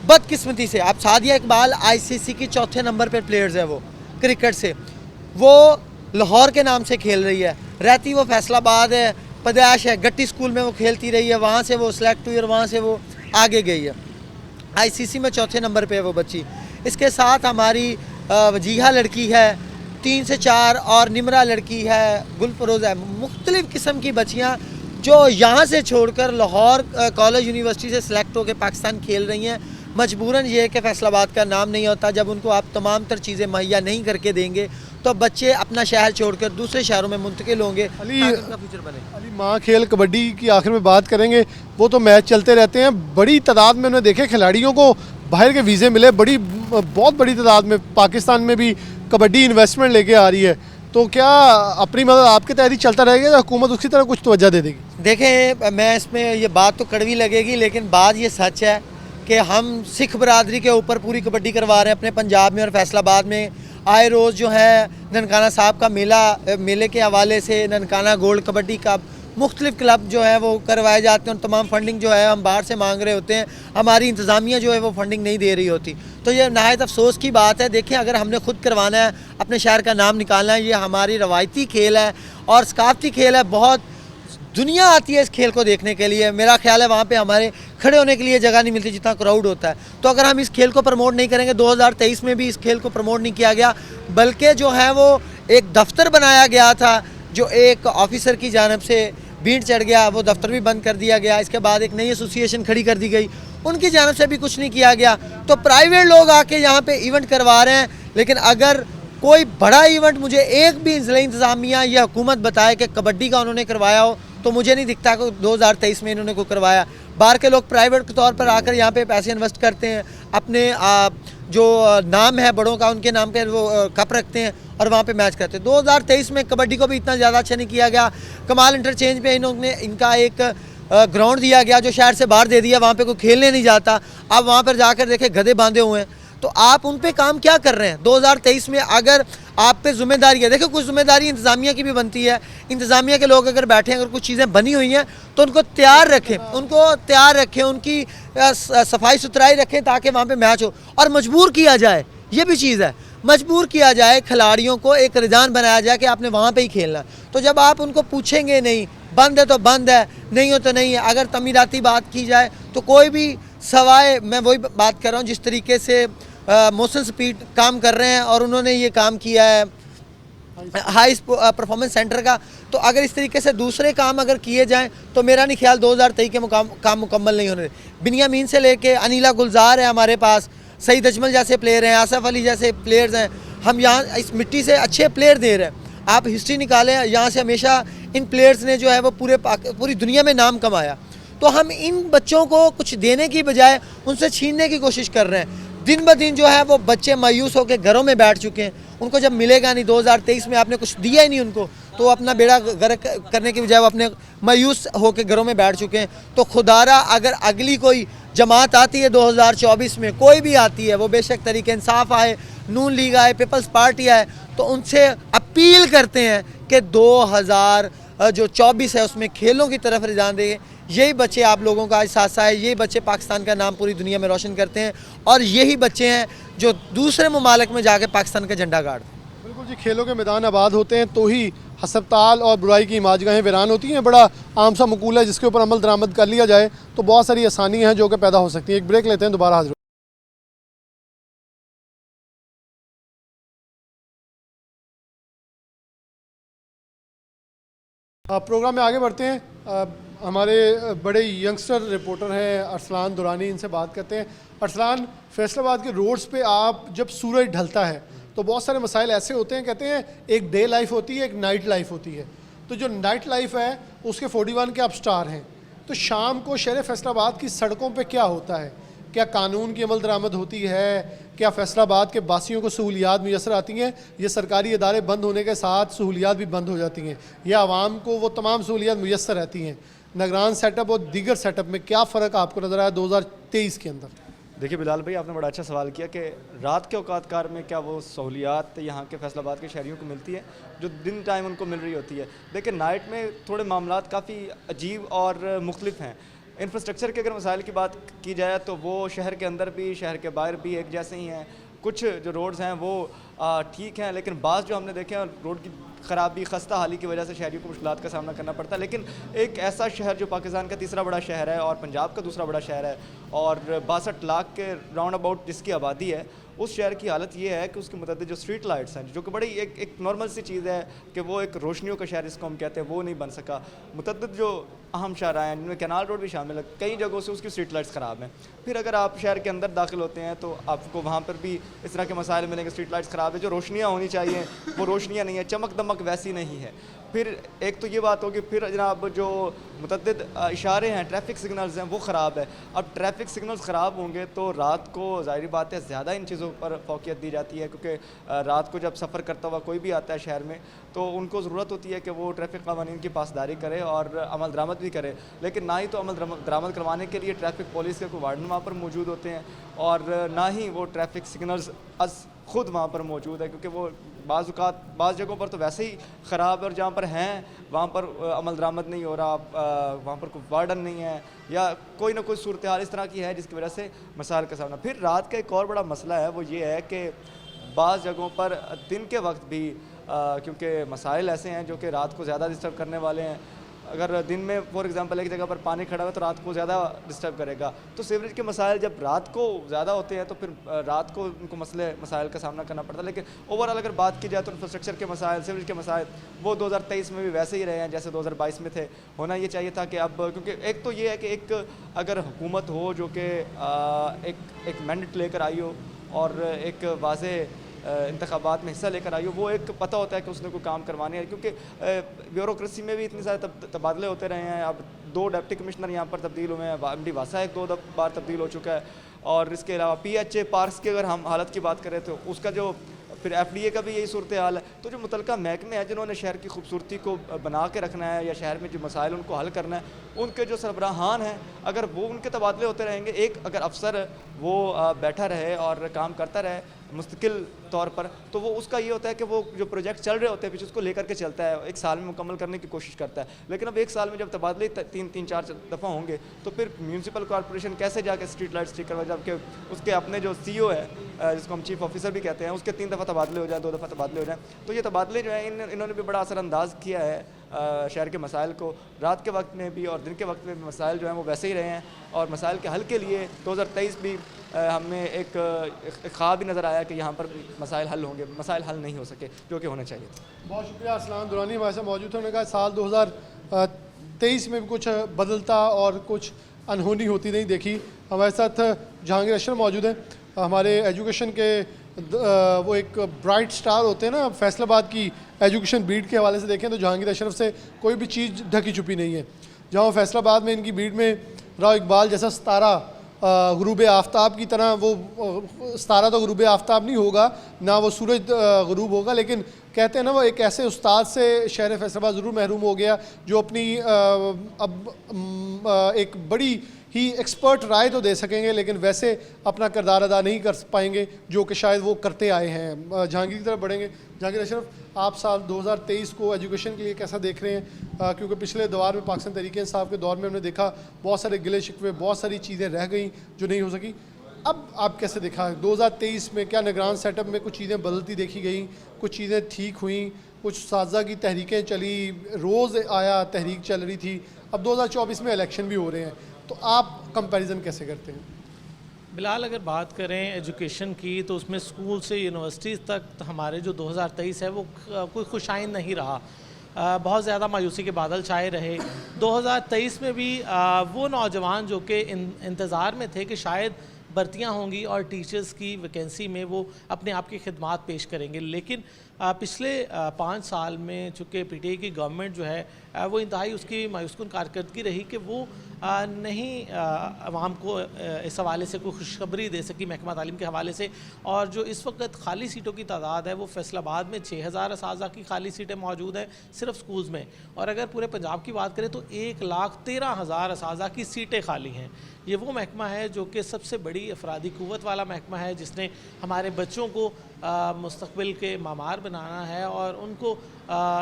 बदकिस्मती से आप सादिया इकबाल आईसीसी की 4थे नंबर पर प्लेयर्स है, वो क्रिकेट से वो लाहौर के नाम से खेल रही है, रहती वो फैसलाबाद है, पैदाइश है गट्टी स्कूल में वो खेलती रही है, वहाँ से वो सेलेक्ट हुई और वहाँ से वो आगे गई है। आईसीसी में 4थे नंबर पे है वो बच्ची। इसके साथ हमारी वजीहा लड़की है 3 से 4 और निमरा लड़की है, गुलफरोज़ है, मुख्तलिफ़ किस्म की बच्चियाँ जो यहाँ से छोड़कर लाहौर कॉलेज यूनिवर्सिटी से सिलेक्ट होकर पाकिस्तान खेल रही हैं। मजबूरन ये है कि फैसलाबाद का नाम नहीं होता, जब उनको आप तमाम तर चीज़ें मुहैया नहीं करके देंगे तो बच्चे अपना शहर छोड़कर दूसरे शहरों में मुंतकिल होंगे अली, ताकि उनका फ्यूचर बने। अली माँ खेल कबड्डी की आखिर में बात करेंगे, वो तो मैच चलते रहते हैं, बड़ी तादाद में उन्होंने देखे खिलाड़ियों को बाहर के वीज़े मिले, बहुत बड़ी तादाद में पाकिस्तान में भी कबड्डी इन्वेस्टमेंट लेके आ रही है। तो क्या अपनी मदद आपके तहत ही चलता रहेगा या हुकूमत उसकी तरफ कुछ तवज्जो दे देगी? देखें, मैं इसमें ये बात तो कड़वी लगेगी लेकिन बात ये सच है कि हम सिख बरादरी के ऊपर पूरी कबड्डी करवा रहे हैं अपने पंजाब में और फैसलाबाद में। आए रोज़ जो है ननकाना साहब का मेले के हवाले से ननकाना गोल्ड कबड्डी का मुख्तलिफ़ क्लब जो है वो करवाए जाते हैं और तमाम फंडिंग जो है हम बाहर से मांग रहे होते हैं, हमारी इंतज़ामिया जो है वो फंडिंग नहीं दे रही होती। तो ये नहायत अफसोस की बात है। देखें, अगर हमने खुद करवाना है, अपने शहर का नाम निकालना है, ये हमारी रवायती खेल है और सकाफती खेल है, बहुत दुनिया आती है इस खेल को देखने के लिए। मेरा ख्याल है वहाँ पे हमारे खड़े होने के लिए जगह नहीं मिलती जितना क्राउड होता है। तो अगर हम इस खेल को प्रमोट नहीं करेंगे, 2023 में भी इस खेल को प्रमोट नहीं किया गया, बल्कि जो है वो एक दफ्तर बनाया गया था जो एक ऑफिसर की जानब से भीड़ चढ़ गया, वो दफ्तर भी बंद कर दिया गया। इसके बाद एक नई एसोसिएशन खड़ी कर दी गई, उनकी जानब से भी कुछ नहीं किया गया। तो प्राइवेट लोग आके यहाँ पे इवेंट करवा रहे हैं, लेकिन अगर कोई बड़ा इवेंट मुझे एक भी ज़िला इंतज़ामिया या हुकूमत बताए कि कबड्डी का उन्होंने करवाया हो तो मुझे नहीं दिखता कि 2023 में इन्होंने कोई करवाया। बाहर के लोग प्राइवेट के तौर पर आकर यहाँ पे पैसे इन्वेस्ट करते हैं, अपने जो नाम है बड़ों का उनके नाम पे वो कप रखते हैं और वहाँ पे मैच करते हैं। 2023 में कबड्डी को भी इतना ज़्यादा अच्छा नहीं किया गया। कमाल इंटरचेंज पे इनका एक ग्राउंड दिया गया जो शहर से बाहर दे दिया, वहाँ पे कोई खेलने नहीं जाता। अब वहाँ पर जाकर देखें गधे बांधे हुए हैं। तो आप उन पे काम क्या कर रहे हैं? 2023 में अगर आप पे जिम्मेदारी है, देखो कुछ जिम्मेदारी इंतज़ामिया की भी बनती है। इंतज़ामिया के लोग अगर बैठे हैं, अगर कुछ चीज़ें बनी हुई हैं तो उनको तैयार रखें, उनकी सफाई सुथराई रखें ताकि वहाँ पे मैच हो। और मजबूर किया जाए, ये भी चीज़ है, मजबूर किया जाए खिलाड़ियों को, एक रुझान बनाया जाए कि आपने वहाँ पे ही खेलना। तो जब आप उनको पूछेंगे नहीं, बंद है तो बंद है, नहीं हो तो नहीं है। अगर तमीराती बात की जाए तो कोई भी सवाए, मैं वही बात कर रहा हूँ जिस तरीके से मोशन स्पीड काम कर रहे हैं और उन्होंने ये काम किया है हाई परफॉर्मेंस सेंटर का, तो अगर इस तरीके से दूसरे काम अगर किए जाएं तो मेरा नहीं ख्याल 2023 के काम मुकम्मल नहीं होने। बिनियामीन से लेके अनिला गुलजार है हमारे पास, सईद अजमल जैसे प्लेयर हैं, आसफ अली जैसे प्लेयर्स हैं। हम यहाँ इस मिट्टी से अच्छे प्लेयर दे रहे हैं। आप हिस्ट्री निकालें, यहाँ से हमेशा इन प्लेयर्स ने जो है वो पूरी दुनिया में नाम कमाया। तो हम इन बच्चों को कुछ देने की बजाय उनसे छीनने की कोशिश कर रहे हैं। दिन ब दिन जो है वो बच्चे मायूस होकर घरों में बैठ चुके हैं, उनको जब मिलेगा नहीं, 2023 में आपने कुछ दिया ही नहीं उनको, तो अपना बेड़ा गर्क करने की बजाय वो अपने मायूस होकर घरों में बैठ चुके हैं। तो खुदारा अगर अगली कोई जमात आती है 2024 में, कोई भी आती है, वो बेशक तरीके इंसाफ आए, नून लीग आए, पीपल्स पार्टी आए, तो उनसे अपील करते हैं कि 2024 है उसमें खेलों की तरफ रुझान दें। यही बच्चे आप लोगों का एहसास है, यही बच्चे पाकिस्तान का नाम पूरी दुनिया में रोशन करते हैं और यही बच्चे हैं जो दूसरे ममालिक में जाके पाकिस्तान का झंडा गाड़ते हैं। बिल्कुल जी, खेलों के मैदान आबाद होते हैं तो ही हसपताल और बुराई की इमाजगाहें वीरान होती हैं। बड़ा आम सा मकूल है जिसके ऊपर अमल दरामद कर लिया जाए तो बहुत सारी आसानियाँ हैं जो कि पैदा हो सकती हैं। एक ब्रेक लेते हैं, दोबारा हाजिर। प्रोग्राम में आगे बढ़ते हैं। हमारे बड़े यंगस्टर रिपोर्टर हैं अरसलान दुरानी, इनसे बात करते हैं। अरसलान, फैसलाबाद के रोड्स पे आप जब सूरज ढलता है तो बहुत सारे मसाइल ऐसे होते हैं, कहते हैं एक डे लाइफ होती है, एक नाइट लाइफ होती है। तो जो नाइट लाइफ है उसके 41 के आप स्टार हैं, तो शाम को शहर फैसलाबाद की सड़कों पे क्या होता है? क्या कानून की अमल दरामद होती है? क्या फैसलाबाद के बासियों को सहूलियात मुयसर आती हैं? ये सरकारी इदारे बंद होने के साथ सहूलियात भी बंद हो जाती हैं, या आवाम को वो तमाम सहूलियात मुयसर रहती हैं? निगरान सेटअप और दीगर सेटअप में क्या फ़र्क आपको नज़र आया 2023 के अंदर? देखिए बिलाल भाई, आपने बड़ा अच्छा सवाल किया कि रात के औकातकार में क्या वो सहूलियात यहाँ के फैसलाबाद के शहरियों को मिलती है जो दिन टाइम उनको मिल रही होती है। देखिए नाइट में थोड़े मामलात काफ़ी अजीब और मुख्तलिफ हैं। इंफ्रास्ट्रक्चर के अगर मसाइल की बात की जाए तो वो शहर के अंदर भी शहर के बाहर भी एक जैसे ही हैं। कुछ जो रोड्स हैं वो ठीक हैं, लेकिन बाज़ जो हमने देखे हैं रोड की ख़राबी, खस्ता हाली की वजह से शहरियों को मुश्किलात का सामना करना पड़ता है। लेकिन एक ऐसा शहर जो पाकिस्तान का तीसरा बड़ा शहर है और पंजाब का दूसरा बड़ा शहर है और 62 लाख के राउंड अबाउट जिसकी आबादी है, उस शहर की हालत ये है कि उसके मुतअद्दिद जो स्ट्रीट लाइट्स हैं, जो कि बड़ी एक नॉर्मल सी चीज़ है कि वो एक रोशनियों का शहर इसको हम कहते हैं, वो नहीं बन सका। मुतअद्दिद जो अहम शहर हैं जिनमें कैनाल रोड भी शामिल है, कई जगहों से उसकी स्ट्रीट लाइट्स ख़राब हैं। फिर अगर आप शहर के अंदर दाखिल होते हैं तो आपको वहाँ पर भी इस तरह के मसाइल मिलेंगे। स्ट्रीट लाइट्स ख़राब है, जो रोशनियाँ होनी चाहिए वो रोशनियाँ नहीं है, चमक दमक वैसी नहीं है। फिर एक तो ये बात होगी, फिर जनाब जो मुतअद्दिद इशारे हैं, ट्रैफिक सिग्नल्स हैं, वो ख़राब है। अब ट्रैफिक सिग्नल्स ख़राब होंगे तो रात को ज़ाहिर बात है ज़्यादा इन चीज़ों पर फोकियत दी जाती है, क्योंकि रात को जब सफ़र करता हुआ कोई भी आता है शहर में तो उनको ज़रूरत होती है कि वो ट्रैफिक क़वानीन की पासदारी करे और अमल दरामद भी करे। लेकिन ना ही तो अमल दरामद करवाने के लिए ट्रैफिक पुलिस के कोई वार्डन वहाँ पर मौजूद होते हैं और ना ही वो ट्रैफिक सिग्नल्स खुद वहाँ पर मौजूद है, क्योंकि वो बाज़ जगहों पर तो वैसे ही ख़राब है और जहाँ पर हैं वहाँ पर अमल दरामद नहीं हो रहा, वहाँ पर कोई वार्डन नहीं है या कोई ना कोई सूरत हाल इस तरह की है जिसकी वजह से मसाइल का सामना। फिर रात का एक और बड़ा मसला है, वो ये है कि बाज़ जगहों पर दिन के वक्त भी क्योंकि मसाइल ऐसे हैं जो कि रात को ज़्यादा डिस्टर्ब करने वाले हैं। अगर दिन में फॉर एग्जांपल एक जगह पर पानी खड़ा हुआ तो रात को ज़्यादा डिस्टर्ब करेगा। तो सीवरेज के मसाइल जब रात को ज़्यादा होते हैं तो फिर रात को उनको मसाइल का सामना करना पड़ता है। लेकिन ओवरऑल अगर बात की जाए तो इंफ्रास्ट्रक्चर के मसाइल, सीवरेज के मसाइल वो 2023 में भी वैसे ही रहे हैं जैसे 2022 में थे। होना ये चाहिए था कि अब, क्योंकि एक तो ये है कि एक अगर हुकूमत हो जो कि एक मैंडेट लेकर आई हो और एक वाज़ेह इंतखाबात में हिस्सा लेकर आई हो, वो एक पता होता है कि उसने कोई काम करवाने हैं। क्योंकि ब्यूरोक्रेसी में भी इतने सारे तबादले होते रहे हैं। अब 2 डिप्टी कमिश्नर यहाँ पर तब्दील हुए हैं, MD वासा 1-2 बार तब्दील हो चुका है और इसके अलावा PHA पार्क्स की अगर हम हालत की बात करें तो उसका जो फिर FDA का भी यही सूरत हाल है। तो जो मुतलका महकमे हैं जिन्होंने शहर की खूबसूरती को बना के रखना है या शहर में जो मसाइल उनको हल करना है, उनके जो सरबराहान हैं अगर वो उनके तबादले होते रहेंगे, एक अगर अफसर वो बैठा रहे और काम करता रहे मुस्तकिल तौर पर, तो वो उसका ये होता है कि वो जो प्रोजेक्ट चल रहे होते हैं पीछे उसको लेकर के चलता है, 1 साल में मुकम्मल करने की कोशिश करता है। लेकिन अब 1 साल में जब तबादले 3-4 दफ़ा होंगे तो फिर म्यूनसिपल कॉर्पोरेशन कैसे जाके स्ट्रीट लाइट्स ठीक करवा, जबकि उसके अपने जो CEO है जिसको हम चीफ ऑफिसर भी कहते हैं, उसके 3 दफ़ा तबादले हो जाए, 2 दफ़ा तबादले हो जाए। तो ये तबादले जो हैं इन्होंने भी बड़ा असरअंदाज किया है शहर के मसाइल को। रात के वक्त में भी और दिन के वक्त में भी मसाइल जो हैं वो वैसे ही रहे हैं और मसाइल के हल के लिए 2023 भी हमें एक ख्वाब भी नज़र आया कि यहाँ पर मसाइल हल होंगे। मसाइल हल नहीं हो सके जो कि होने चाहिए थे। बहुत शुक्रिया असलान दुरानी हमारे साथ मौजूद थे। उन्होंने कहा साल 2023 में भी कुछ बदलता और कुछ अनहोनी होती नहीं देखी। हमारे साथ जहांगीर अशरफ मौजूद हैं, हमारे एजुकेशन के वो एक ब्राइट स्टार होते हैं ना फैसलाबाद की एजुकेशन बीट के हवाले से देखें तो जहांगीर अशरफ से कोई भी चीज़ ढकी छुपी नहीं है। जहाँ फैसलाबाद में इनकी बीट में राव इकबाल जैसा सितारा गुरूब आफ्ताब की तरह, वो सितारा तो गुरूब आफ्ताब नहीं होगा ना वो सूरज गुरूब होगा, लेकिन कहते हैं ना वो एक ऐसे उस्ताद से शहर फैसलाबाद ज़रूर महरूम हो गया जो अपनी अब एक बड़ी ही एक्सपर्ट राय तो दे सकेंगे लेकिन वैसे अपना किरदार अदा नहीं कर पाएंगे जो कि शायद वो करते आए हैं। जहांगीर की तरफ बढ़ेंगे। जहांगीर अशरफ, आप साल 2023 को एजुकेशन के लिए कैसा देख रहे हैं? क्योंकि पिछले दौर में पाकिस्तान तहरीक इंसाफ के दौर में हमने देखा बहुत सारे गिले शिकवे, बहुत सारी चीज़ें रह गई जो नहीं हो सकी। अब आप कैसे देखा 2023 में? क्या निगरान सेटअप में कुछ चीज़ें बदलती देखी गई, कुछ चीज़ें ठीक हुई, कुछ साजा की तहरीकें चली, रोज़ आया तहरीक चल रही थी, अब 2024 में इलेक्शन भी हो रहे हैं, तो आप कंपैरिजन कैसे करते हैं? बिलाल, अगर बात करें एजुकेशन की तो उसमें स्कूल से यूनिवर्सिटीज़ तक तो हमारे जो 2023 है वो कोई खुशाइन नहीं रहा। बहुत ज़्यादा मायूसी के बादल छाए रहे। 2023 में भी वो नौजवान जो कि इंतज़ार में थे कि शायद भर्तियाँ होंगी और टीचर्स की वैकेंसी में वो अपने आप की खिदमात पेश करेंगे। लेकिन पिछले 5 साल में चूँकि पीटीआई की गवर्नमेंट जो है वो इंतहाई उसकी मायूसकुन कारकर्दगी रही कि वो नहीं आवाम को इस हवाले से कोई खुशखबरी दे सकी महकमा तालीम के हवाले से। और जो इस वक्त खाली सीटों की तादाद है वो फैसलाबाद में 6000 असाज़ा की खाली सीटें मौजूद हैं सिर्फ स्कूल्स में, और अगर पूरे पंजाब की बात करें तो 1,13,000 असाज़ा की सीटें खाली हैं। ये वो महकमा है जो कि सबसे बड़ी अफरादी क़ुव्वत वाला महकमा है, जिसने हमारे बच्चों को मुस्तक़बिल के मामार बनाना है और उनको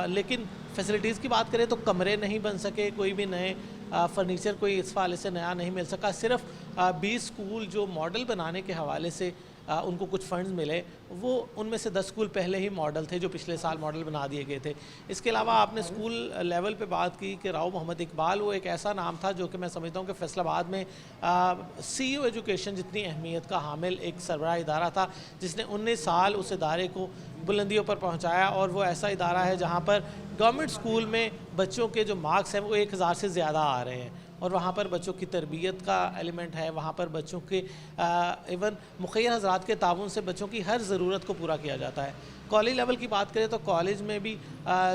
लेकिन फैसिलिटीज़ की बात करें तो कमरे नहीं बन सके, कोई भी नए फर्नीचर कोई इस हवाले से नया नहीं मिल सका। सिर्फ 20 स्कूल जो मॉडल बनाने के हवाले से उनको कुछ फंड्स मिले, वो उनमें से 10 स्कूल पहले ही मॉडल थे जो पिछले साल मॉडल बना दिए गए थे। इसके अलावा आपने स्कूल लेवल पे बात की कि राव मोहम्मद इकबाल वो एक ऐसा नाम था जो कि मैं समझता हूँ कि फैसलाबाद में सीईओ एजुकेशन जितनी अहमियत का हामिल एक सरबराह इदारा था, जिसने 19 साल उस इदारे को बुलंदियों पर पहुँचाया। और वो ऐसा इदारा है जहाँ पर गवर्नमेंट स्कूल में बच्चों के जो मार्क्स हैं वो 1000 से ज़्यादा आ रहे हैं, और वहाँ पर बच्चों की तरबियत का एलिमेंट है, वहाँ पर बच्चों के इवन मुखिया हज़रात के ताउन से बच्चों की हर ज़रूरत को पूरा किया जाता है। कॉलेज लेवल की बात करें तो कॉलेज में भी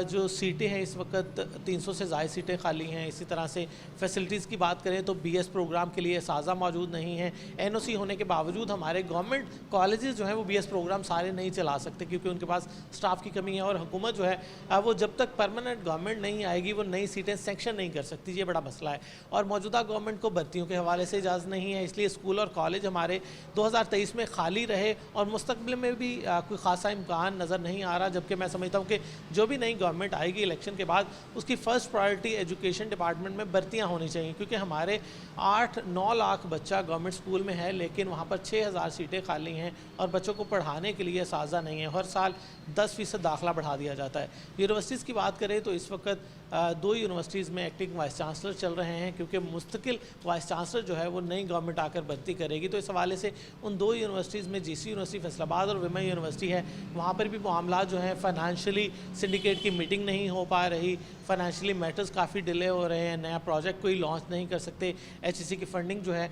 जो सीटें हैं इस वक्त 300 से ज़ायद सीटें खाली हैं। इसी तरह से फैसिलिटीज़ की बात करें तो बीएस प्रोग्राम के लिए साज़ा मौजूद नहीं है। एनओसी होने के बावजूद हमारे गवर्नमेंट कॉलेजेस जो हैं वो बीएस प्रोग्राम सारे नहीं चला सकते क्योंकि उनके पास स्टाफ की कमी है, और हुकूमत जो है वो जब तक परमानेंट गवर्नमेंट नहीं आएगी वो नई सीटें सेंक्शन नहीं कर सकती। ये बड़ा मसला है, और मौजूदा गवर्नमेंट को भर्तियों के हवाले से इजाज़त नहीं है, इसलिए स्कूल और कॉलेज हमारे 2023 में खाली रहे और मुस्तकबिल में भी कोई खासा इम्कान नज़र नहीं आ रहा। जबकि मैं समझता हूँ कि जो भी नई गवर्नमेंट आएगी इलेक्शन के बाद उसकी फ़र्स्ट प्रायोरिटी एजुकेशन डिपार्टमेंट में भर्तियाँ होनी चाहिए, क्योंकि हमारे 8-9 लाख बच्चा गवर्नमेंट स्कूल में है लेकिन वहाँ पर 6000 सीटें खाली हैं और बच्चों को पढ़ाने के लिए साज़ा नहीं है। हर साल 10% दाखिला बढ़ा दिया जाता है। यूनिवर्सिटीज़ की बात करें तो इस वक्त 2 यूनिवर्सिटीज़ में एक्टिंग वाइस चांसलर चल रहे हैं, क्योंकि मुस्तकिल वाइस चांसलर जो है वो नई गवर्नमेंट आकर भर्ती करेगी। तो इस हवाले से उन 2 यूनिवर्सिटीज़ में जीसी यूनिवर्सिटी फैसलाबाद और विमय यूनिवर्सिटी है, वहाँ पर भी मामला जो है फाइनेंशियली सिंडिकेट की मीटिंग नहीं हो पा रही, फाइनेंशियली मैटर्स काफ़ी डिले हो रहे हैं, नया प्रोजेक्ट कोई लॉन्च नहीं कर सकते। HEC की फंडिंग जो है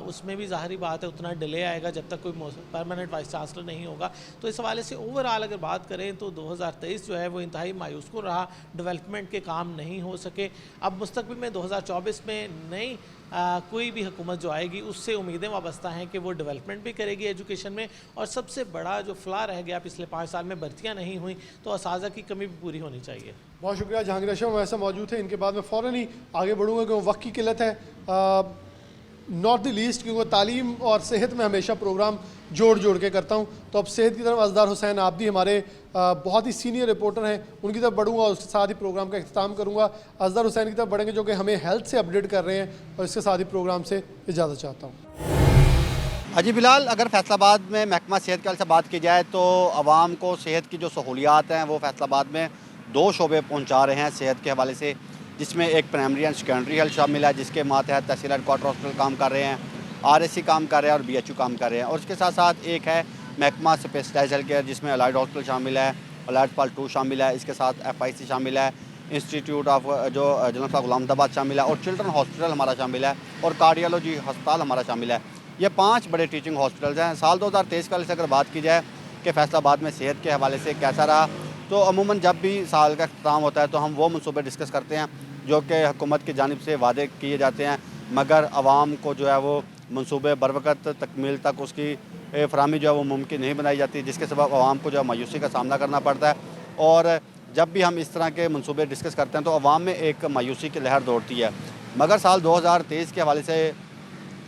उसमें भी ज़ाहिरी बात है उतना डिले आएगा जब तक कोई परमानेंट वाइस चांसलर नहीं होगा। तो इस हवाले से ओवरऑल अगर बात करें तो 2023 जो है वो इंतहाई मायूस को रहा, डेवलपमेंट के काम नहीं हो सके। अब मुस्तकबिल में 2024 में नई कोई भी हुकूमत जो आएगी उससे उम्मीदें वाबस्ता हैं कि वो डेवलपमेंट भी करेगी एजुकेशन में, और सबसे बड़ा जो फ्ला रह गया पिछले 5 साल में भर्तियाँ नहीं हुई तो असाज़ा की कमी भी पूरी होनी चाहिए। बहुत शुक्रिया जहांगीर अशरफ वैसे मौजूद थे। इनके बाद में फ़ौरन ही आगे बढ़ूँगा क्योंकि वक्त की किल्लत है। नॉट द लीस्ट क्योंकि तालीम और सेहत में हमेशा प्रोग्राम जोड़ के करता हूँ, तो अब सेहत की तरफ अज़दार हुसैन आबदी हमारे बहुत ही सीनियर रिपोर्टर हैं, उनकी तरफ बढ़ूँगा और उसके साथ ही प्रोग्राम का इख्तिताम करूँगा। अज़दार हुसैन की तरफ बढ़ेंगे जो कि हमें हेल्थ से अपडेट कर रहे हैं, और इसके साथ ही प्रोग्राम से इजाज़त चाहता हूँ। हाजी बिलाल, अगर फैसलाबाद में महकमा सेहत के से बात की जाए तो आवाम को सेहत की जो सहूलियात हैं वो फैसलाबाद में 2 शोबे पहुँचा रहे हैं सेहत के हवाले से, जिसमें एक प्राइमरी एंड सेकेंडरी हेल्थ शामिल है जिसके मातहत तहसील हेडक्वार्टर हॉस्पिटल काम कर रहे हैं, RSC काम कर रहे हैं और BHU काम कर रहे हैं, और उसके साथ साथ एक है महकमा स्पेशलाइज्ड हेल्थ केयर जिसमें अलाइड हॉस्पिटल शामिल है, अलाइड पाल 2 शामिल है, इसके साथ FIC शामिल है, इंस्टीट्यूट ऑफ जो जनरल गुलामदाबाद शामिल है, और चिल्ड्रन हॉस्पिटल हमारा शामिल है, और कार्डियोलॉजी अस्पताल हमारा शामिल है। ये 5 बड़े टीचिंग हॉस्पिटल्स हैं। साल 2023 वाले से अगर बात की जाए कि फैसलाबाद में सेहत के हवाले से कैसा रहा, तो अमूमन जब भी साल का अख्ताम होता है तो हम वो मनसूबे डिस्कस करते हैं जो कि हुकूमत की जानिब से वादे किए जाते हैं, मगर आवाम को जो है वो मनसूबे बर वक़्त तकमील तक उसकी फराहमी जो है वो मुमकिन नहीं बनाई जाती, जिसके सबब आवाम को जो है मायूसी का सामना करना पड़ता है। और जब भी हम इस तरह के मनसूबे डिस्कस करते हैं तो आवाम में एक मायूसी की लहर दौड़ती है। मगर साल 2023 के हवाले से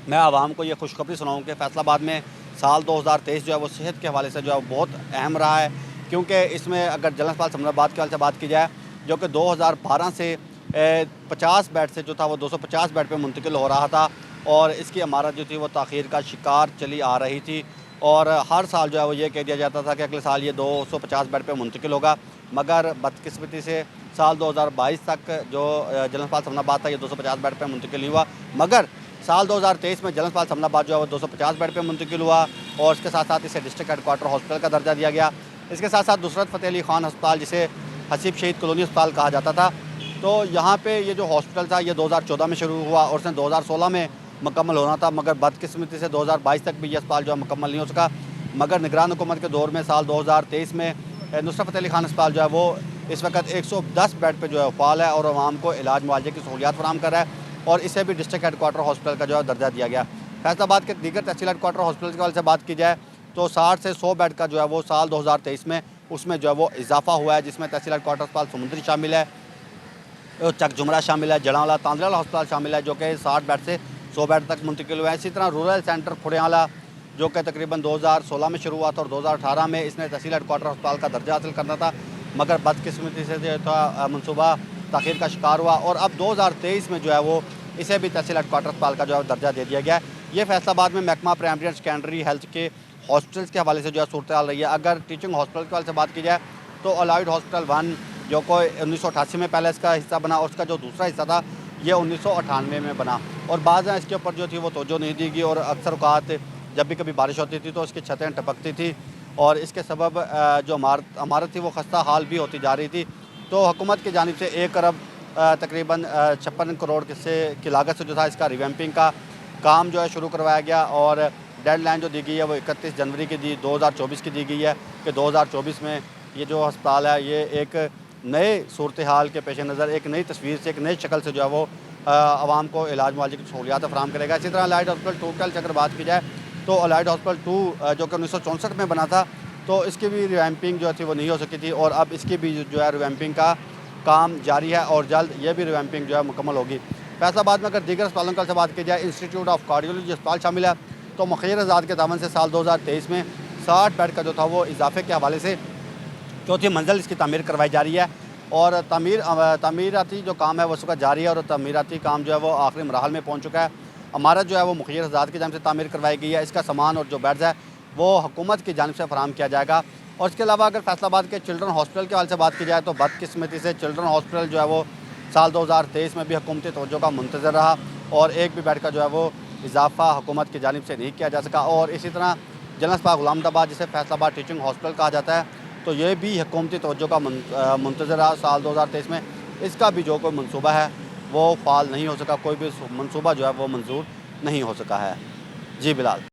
मैं आवाम को ये खुशखबरी सुनाऊँ कि फैसलाबाद में साल 2023 जो है वो सेहत के हवाले से जो है बहुत अहम रहा है, क्योंकि इसमें अगर जनरल अस्पताल समराबाद के हवाले से बात की जाए जो कि 2012 से 50 बेड से जो था वो 250 बेड पे मुंतकिल हो रहा था, और इसकी इमारत जो थी वो ताख़ीर का शिकार चली आ रही थी, और हर साल जो है वो ये कह दिया जाता था कि अगले साल ये 250 बेड पे मुंतकिल होगा। मगर बदकिस्मती से साल 2022 तक जो जनरल अस्पताल समराबाद था ये 250 बेड पे मुंतकिल नहीं हुआ, मगर साल 2023 में जनरल अस्पताल समराबाद जो है वो 250 बेड पे मुंतकिल हुआ, और इसके साथ साथ इसे डिस्ट्रिक्ट हेडक्वार्टर हॉस्पिटल का दर्जा दिया गया। इसके साथ साथ नुसरत फ़तेह अली ख़ान अस्पताल, जिसे हसीब शहीद कॉलोनी अस्पताल कहा जाता था, तो यहाँ पे ये जो हॉस्पिटल था ये 2014 में शुरू हुआ और उसने 2016 में मुकम्मल होना था, मगर बदकिस्मती से 2022 तक भी ये अस्पताल जो है मुकम्मल नहीं हो सका। मगर निगरान हुकूमत के दौर में साल 2023 में नुसरत फ़तेह अली खान अस्पताल जो है वो इस वक्त 110 बेड पर जो है फ़ाल है और आवाम को इलाज मुआवजे की सहूलियात फराम कर रहा है और इसे भी डिस्ट्रिक्ट हेडक्वार्टर हॉस्पिटल का जो है दर्जा दिया गया। फैसलाबाद के दीगर तहसील हेडक्वार्टर हॉस्पिटल के हवाले से बात की जाए तो 60 से 100 बेड का जो है वो साल 2023 में उसमें जो है वो इजाफा हुआ है, जिसमें तहसील हेडक्वार्टर अस्पताल समुंदरी शामिल है, चक जुमरा शामिल है, जड़ावाला तांदराला अस्पताल शामिल है जो कि 60 बेड से 100 बेड तक मुंतकिल हुए हैं। इसी तरह रूरल सेंटर खुड़ियाला जो कि तकरीबन 2016 में शुरू हुआ था और 2018 में इसने तहसील हेडक्वार्टर अस्पताल का दर्जा हासिल करना था, मगर बदकिस्मती से जो था मनसूबा ताख़ीर का शिकार हुआ और अब 2023 में जो है वो इसे भी तहसील हेडक्वार्टर अस्पताल का जो है दर्जा दे दिया गया है। ये फैसलाबाद में महकमा प्राइमरी एंड सेकेंडरी हेल्थ के हॉस्पिटल्स के हवाले से जो है सूरत हाल रही है। अगर टीचिंग हॉस्पिटल के हवाले से बात की जाए तो अलाइड हॉस्पिटल 1 जो कोई 1988 में पहले इसका हिस्सा बना और उसका जो दूसरा हिस्सा था ये 1998 में बना और बाद में इसके ऊपर जो थी वो तवज्जो नहीं दी गई और अक्सर औक़ात जब भी कभी बारिश होती थी तो इसकी छतें टपकती थी और इसके सबब जो इमारत थी वो खस्ता हाल भी होती जा रही थी। तो हुकूमत की जानिब से 1 अरब तकरीबन 56 करोड़ की लागत से जो था इसका रिवैम्पिंग का काम जो है शुरू करवाया गया और डेडलाइन जो दी गई है वो 31 जनवरी की 2024 की दी गई है कि 2024 में ये जो अस्पताल है ये एक नए सूरत हाल के पेश नज़र एक नई तस्वीर से एक नई शक्ल से जो है वो आवाम को इलाज मुआवजे की सहूलियात फराम करेगा। इसी तरह अलाइड हॉस्पिटल 2 की अगर बात की जाए तो अलाइड हॉस्पिटल 2 जो कि 1964 में बना था तो इसकी भी रिवैम्पिंग जो थी वो नहीं हो सकी थी और अब इसकी भी जो है रिवैम्पिंग का काम जारी है और जल्द ये भी रिवैम्पिंग जो है मुकम्मल होगी। फैसलाबाद में अगर दीगर अस्पतालों की बात की जाए इंस्टीट्यूट ऑफ कार्डियोलॉजी अस्पताल शामिल है तो मुखिर आज़ाद के दामन से साल 2023 में 60 बेड का जो था वो इजाफे के हवाले से चौथी मंजिल इसकी तामीर करवाई जा रही है और तामीराती जो काम है वो उसका जारी है और तामीराती काम जो है वो आखिरी मराहल में पहुँच चुका है। इमारत जो है वो मुखिर आज़ाद की जानिब से तामीर करवाई गई है, इसका सामान और जो बेड्स है वो हुकूमत की जानिब से फराहम किया जाएगा। और इसके अलावा अगर फैसलाबाद के चिल्ड्रन हॉस्पिटल के हवाले से बात की जाए तो बदकिस्मती से चिल्ड्रन हॉस्पिटल जो है वो साल 2023 में भी हुकूमती तवज्जो का मुंतज़र रहा और एक भी बेड का जो है वो इजाफा हुकूमत की जानिब से नहीं किया जा सका। और इसी तरह जनरल अस्पताल गुलामदाबाद जिसे फैसलाबाद टीचिंग हॉस्पिटल कहा जाता है तो ये भी हुकूमती तवज्जो का मुंतज़र रहा साल 2023 में, इसका भी जो कोई मनसूबा है वो फाल नहीं हो सका, कोई भी मनसूबा जो है वो मंजूर नहीं हो सका है। जी बिलाल।